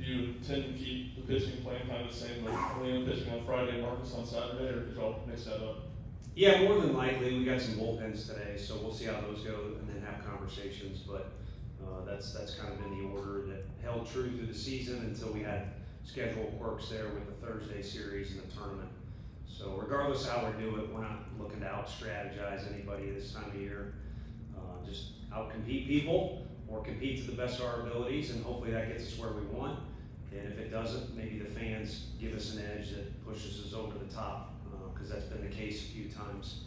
do you tend to keep the pitching plan kind of the same, like Liam pitching on Friday, Marcus on Saturday, or did y'all mix that up? Yeah, more than likely. We got some bullpens today, so we'll see how those go and then have conversations. But that's kind of been the order that held true through the season until we had schedule quirks there with the Thursday series and the tournament. So regardless of how we do it, we're not looking to out-strategize anybody this time of year. Just out-compete people or compete to the best of our abilities, and hopefully that gets us where we want. And if it doesn't, maybe the fans give us an edge that pushes us over the top, because that's been the case a few times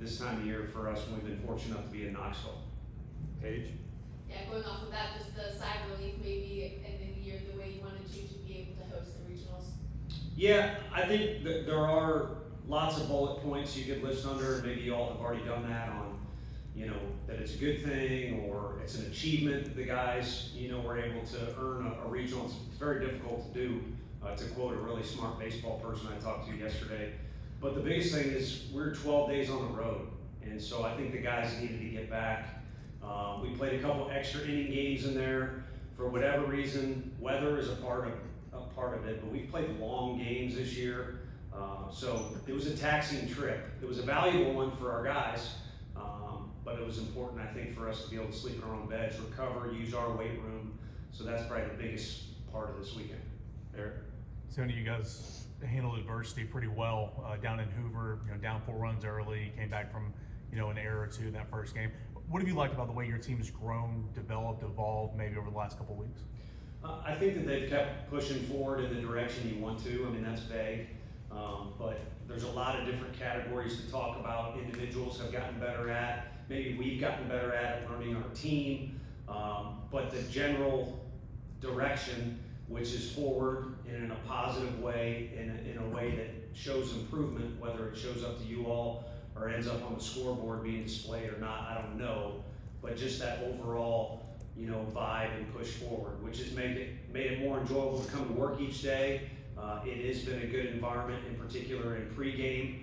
this time of year for us when we've been fortunate enough to be in Knoxville. Paige? Yeah, going off of that, just the sigh of relief maybe ending the year the way you wanted to be able to host the regionals. Yeah, I think that there are lots of bullet points you could list under, and maybe you all have already done that on, that it's a good thing or it's an achievement that the guys, were able to earn a regional. It's very difficult to do, to quote a really smart baseball person I talked to yesterday. But the biggest thing is we're 12 days on the road, and so I think the guys needed to get back. We played a couple extra inning games in there for whatever reason. Weather is a part of it, but we've played long games this year, so it was a taxing trip. It was a valuable one for our guys, but it was important, I think, for us to be able to sleep in our own beds, recover, use our weight room. So that's probably the biggest part of this weekend. Eric? Tony, you guys handled adversity pretty well down in Hoover. Down 4 runs early, came back from an error or two in that first game. What have you liked about the way your team's grown, developed, evolved, maybe over the last couple of weeks? I think that they've kept pushing forward in the direction you want to. I mean, that's vague, but there's a lot of different categories to talk about. Individuals have gotten better at, maybe we've gotten better at learning our team, but the general direction, which is forward in a positive way, in a way that shows improvement, whether it shows up to you all or ends up on the scoreboard being displayed or not, I don't know, but just that overall vibe and push forward, which has made it more enjoyable to come to work each day. It has been a good environment, in particular in pregame.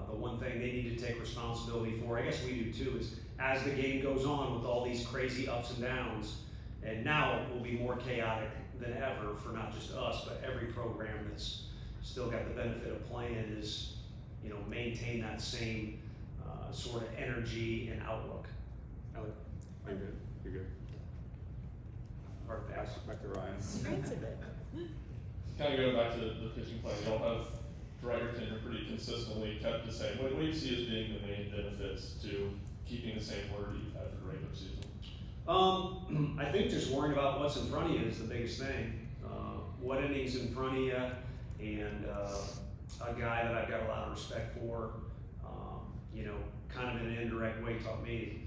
The one thing they need to take responsibility for, I guess we do too, is as the game goes on with all these crazy ups and downs, and now it will be more chaotic than ever for not just us, but every program that's still got the benefit of playing is, maintain that same sort of energy and outlook. Ellie? You're good. You're good. Hard pass. Back to Ryan. Kind of going back to the pitching plan, y'all have throughout your tenure pretty consistently kept the same. What do you see as being the main benefits to keeping the same order you've had for the regular season? I think just worrying about what's in front of you is the biggest thing. What innings in front of you, and a guy that I've got a lot of respect for, kind of in an indirect way taught me,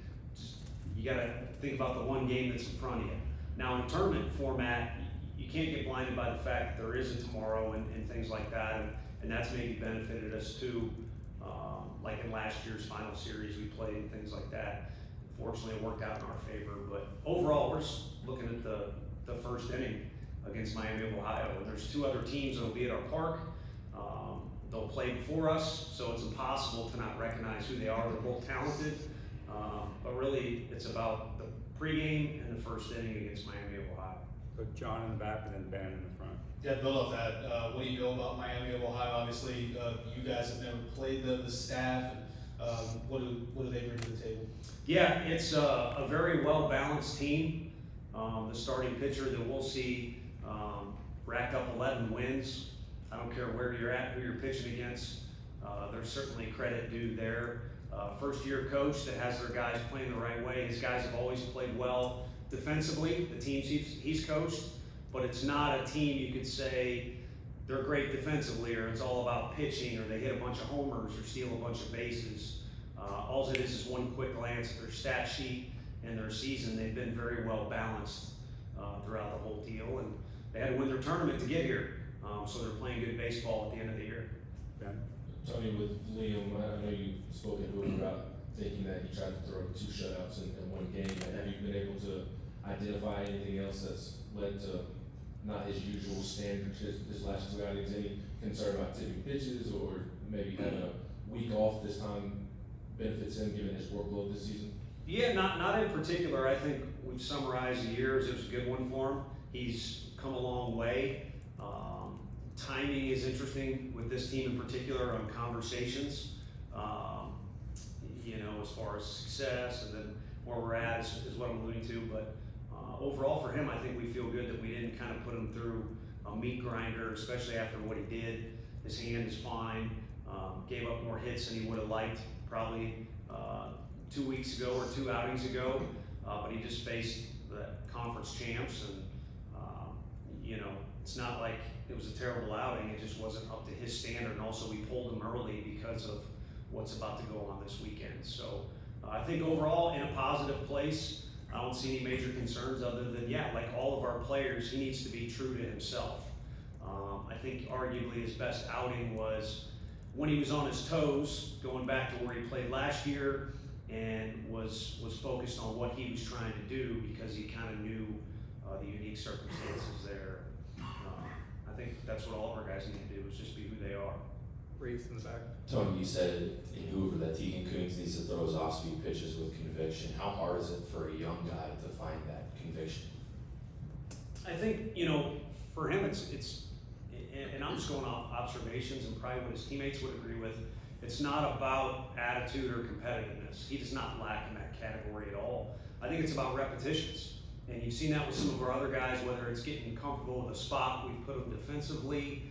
you got to think about the one game that's in front of you. Now in tournament format, you can't get blinded by the fact that there is a tomorrow and things like that, and that's maybe benefited us too. Like in last year's final series we played and things like that. Fortunately, it worked out in our favor, but overall, we're just looking at the first inning against Miami of Ohio, and there's 2 other teams that'll be at our park. They'll play before us, so it's impossible to not recognize who they are. They're both talented, but really, it's about the pregame and the first inning against Miami of Ohio. So John in the back and then Ben in the front. Yeah, build off that. What do you know about Miami of Ohio? Obviously, you guys have never played the staff. And, what do they bring to the table? Yeah, it's a very well-balanced team. The starting pitcher that we'll see racked up 11 wins. I don't care where you're at, who you're pitching against. There's certainly credit due there. First-year coach that has their guys playing the right way. His guys have always played well defensively, the teams he's coached, but it's not a team you could say they're great defensively or it's all about pitching or they hit a bunch of homers or steal a bunch of bases. All it is one quick glance at their stat sheet and their season. They've been very well balanced throughout the whole deal, and they had to win their tournament to get here. So they're playing good baseball at the end of the year. Ben? Tony, with Liam, I know you spoke at Hoover about thinking that he tried to throw 2 shutouts in one game. Have you been able to identify anything else that's led to not his usual standards his last 2 outings? Any concern about tipping pitches or maybe having a week off this time benefits him given his workload this season? Yeah, not in particular. I think we've summarized the years. It was a good one for him. he's come a long way. Timing is interesting with this team in particular on conversations, as far as success and then where we're at is what I'm alluding to. But overall for him, I think we feel good that we didn't kind of put him through a meat grinder, especially after what he did. His hand is fine, gave up more hits than he would have liked probably 2 weeks ago or 2 outings ago, but he just faced the conference champs, and it's not like it was a terrible outing. It just wasn't up to his standard, and also we pulled him early because of what's about to go on this weekend. So I think overall in a positive place. I don't see any major concerns other than, like all of our players, he needs to be true to himself. I think arguably his best outing was when he was on his toes, going back to where he played last year, and was focused on what he was trying to do because he kind of knew the unique circumstances there. I think that's what all of our guys need to do, is just be who they are. Reese in the back. Tony, you said in Hoover that Tegan Coons needs to throw his off-speed pitches with conviction. How hard is it for a young guy to find that conviction? I think, for him it's and I'm just going off observations and probably what his teammates would agree with, it's not about attitude or competitiveness. He does not lack in that category at all. I think it's about repetitions. And you've seen that with some of our other guys, whether it's getting comfortable with a spot we've put them defensively,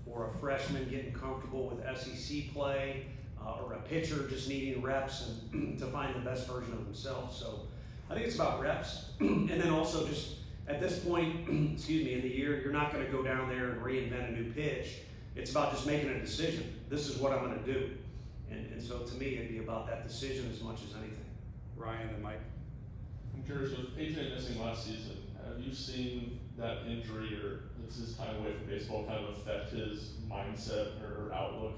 or a freshman getting comfortable with SEC play, or a pitcher just needing reps and to find the best version of himself. So I think it's about reps. And then also just at this point, in the year, you're not going to go down there and reinvent a new pitch. It's about just making a decision. This is what I'm going to do. And so to me, it'd be about that decision as much as anything. Ryan and Mike. I'm curious, with AJ missing last season, have you seen that injury or his time away from baseball kind of affect his mindset or outlook,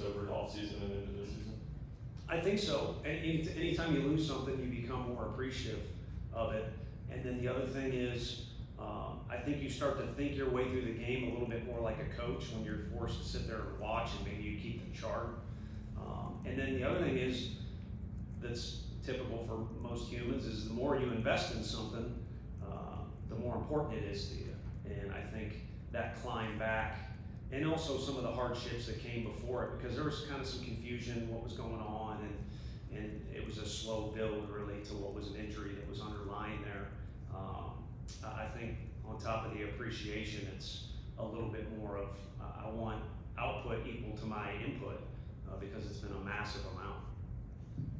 over the offseason and into this season? I think so. And anytime you lose something, you become more appreciative of it. And then the other thing is, I think you start to think your way through the game a little bit more like a coach when you're forced to sit there and watch, and maybe you keep the chart. And then the other thing is, that's typical for most humans, is the more you invest in something, the more important it is to you. And I think that climb back, and also some of the hardships that came before it, because there was kind of some confusion what was going on, and it was a slow build really to what was an injury that was underlying there. I think on top of the appreciation, it's a little bit more of I want output equal to my input, because it's been a massive amount.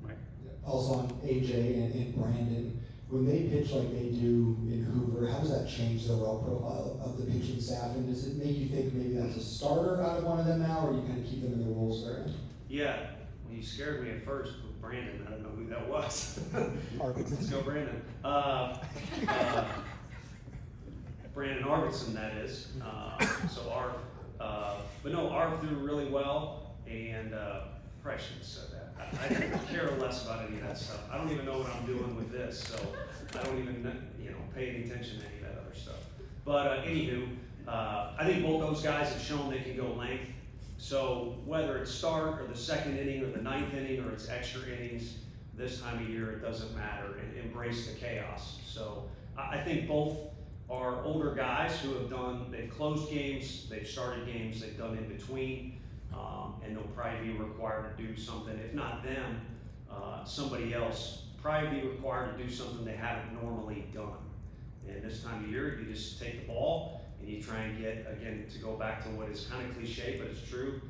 Mike. Also on AJ and Brandon, when they pitch like they do in Hoover, how does that change the overall profile of the pitching staff? And does it make you think maybe that's a starter out of one of them now, or you kind of keep them in their roles they're in? Yeah, well, you scared me at first with Brandon. I don't know who that was. Let's go, Brandon. Brandon Arvidsson, that is. So Arv threw really well, and probably shouldn't have said that. I care less about any of that stuff. I don't even know what I'm doing with this, so I don't even pay any attention to any of that other stuff. But anywho, I think both those guys have shown they can go length. So whether it's start or the second inning or the ninth inning or it's extra innings, this time of year it doesn't matter. And embrace the chaos. So I think both are older guys who they've closed games, they've started games, they've done in between. And they'll probably be required to do something, if not them, somebody else, probably be required to do something they haven't normally done. And this time of year, you just take the ball and you try and get, again, to go back to what is kind of cliche, but it's true,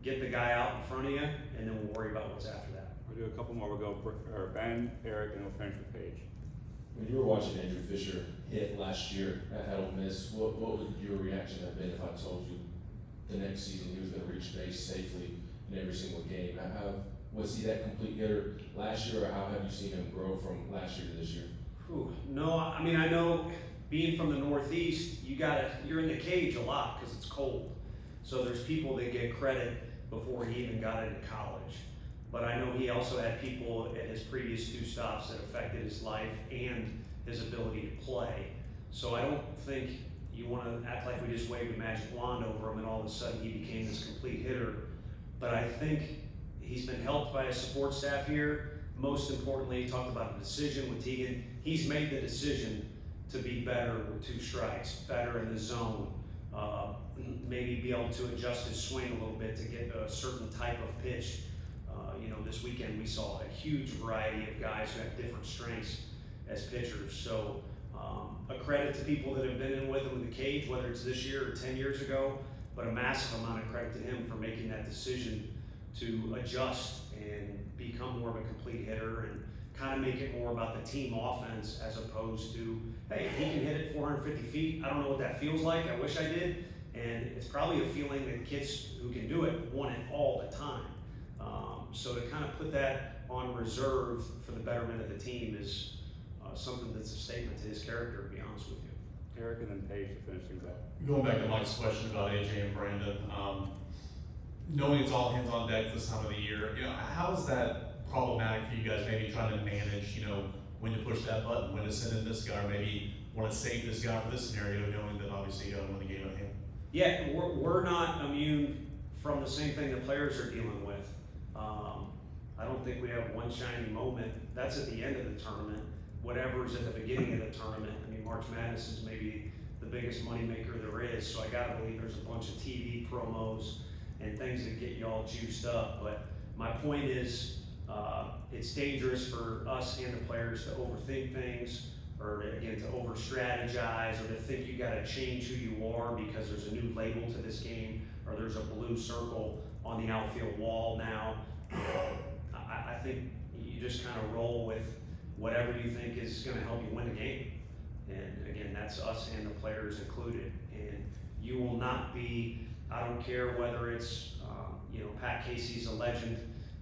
get the guy out in front of you, and then we'll worry about what's after that. We'll do a couple more. We'll go Ben, Eric, and we'll finish with Paige. When you were watching Andrew Fisher hit last year at Ole Miss, what would your reaction have been if I told you the next season he was going to reach base safely in every single game? Was he that complete hitter last year, or how have you seen him grow from last year to this year? No, I mean, I know being from the Northeast, you're in the cage a lot because it's cold. So there's people that get credit before he even got into college. But I know he also had people at his previous 2 stops that affected his life and his ability to play. So I don't think you want to act like we just waved a magic wand over him and all of a sudden he became this complete hitter. But I think he's been helped by a support staff here. Most importantly, he talked about a decision with Tegan. He's made the decision to be better with 2 strikes, better in the zone, maybe be able to adjust his swing a little bit to get a certain type of pitch. This weekend we saw a huge variety of guys who have different strengths as pitchers. So a credit to people that have been in with him in the cage, whether it's this year or 10 years ago, but a massive amount of credit to him for making that decision to adjust and become more of a complete hitter and kind of make it more about the team offense as opposed to, hey, he can hit it 450 feet. I don't know what that feels like. I wish I did. And it's probably a feeling that kids who can do it want it all the time. So to kind of put that on reserve for the betterment of the team is something that's a statement to his character, to be honest with you. Eric and then Paige to finish things up. Going back to Mike's question about AJ and Brandon, knowing it's all hands on deck this time of the year, how is that problematic for you guys? Maybe trying to manage, when to push that button, when to send in this guy, or maybe want to save this guy for this scenario, knowing that obviously you don't win the game at hand. Yeah, we're not immune from the same thing the players are dealing with. I don't think we have one shiny moment. That's at the end of the tournament. Whatever's at the beginning of the tournament. I mean, March Madness is maybe the biggest moneymaker there is, so I gotta believe there's a bunch of TV promos and things that get you all juiced up. But my point is, it's dangerous for us and the players to overthink things, or again, to over strategize, or to think you gotta change who you are because there's a new label to this game, or there's a blue circle on the outfield wall now. I think you just kind of roll with whatever you think is gonna help you win the game. And again, that's us and the players included. And you will not be, I don't care whether it's, Pat Casey's a legend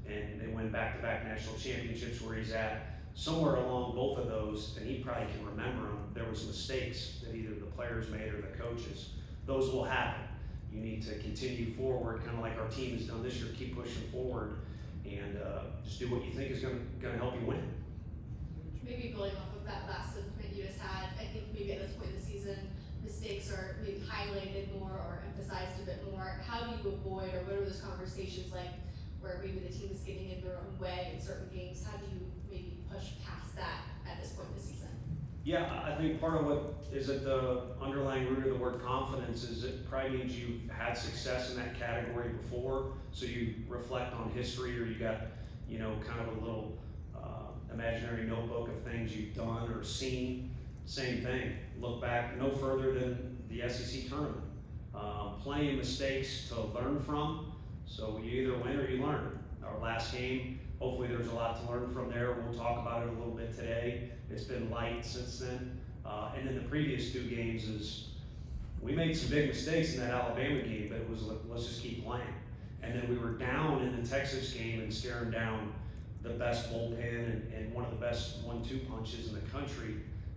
and they win back-to-back national championships where he's at. Somewhere along both of those, and he probably can remember them, there was mistakes that either the players made or the coaches. Those will happen. You need to continue forward, kind of like our team has done this year, keep pushing forward and just do what you think is gonna help you win. Maybe building off of that last sentiment you just had, I think maybe at this point in the season, mistakes are maybe highlighted more or emphasized a bit more. How do you avoid, or what are those conversations like where maybe the team is getting in their own way in certain games? How do you maybe push past that at this point in the season? Yeah, I think part of what is at the underlying root of the word confidence is it probably means you've had success in that category before, so you reflect on history, or you got, kind of a little imaginary notebook of things you've done or seen. Same thing, look back no further than the SEC tournament. Plenty of mistakes to learn from, so you either win or you learn. Our last game, hopefully there's a lot to learn from there. We'll talk about it a little bit today. It's been light since then. And then the previous 2 games is, we made some big mistakes in that Alabama game, but it was, let's just keep playing. And then we were down in the Texas game and staring down the best bullpen and one of the best 1-2 punches in the country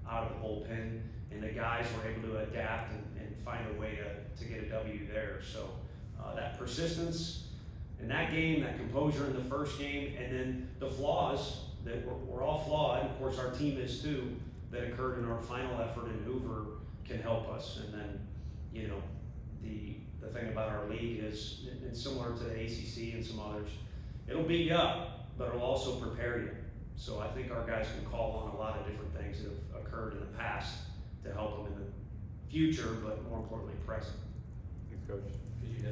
out of the bullpen. And the guys were able to adapt and find a way to get a W there. So that persistence in that game, that composure in the first game, and then the flaws that we're all flawed, and of course our team is too, that occurred in our final effort in Hoover can help us. And then, the thing about our league is, it's similar to the ACC and some others, it'll beat you up, but it'll also prepare you. So I think our guys can call on a lot of different things that have occurred in the past to help them in the future, but more importantly, present. Thanks, Coach. Could you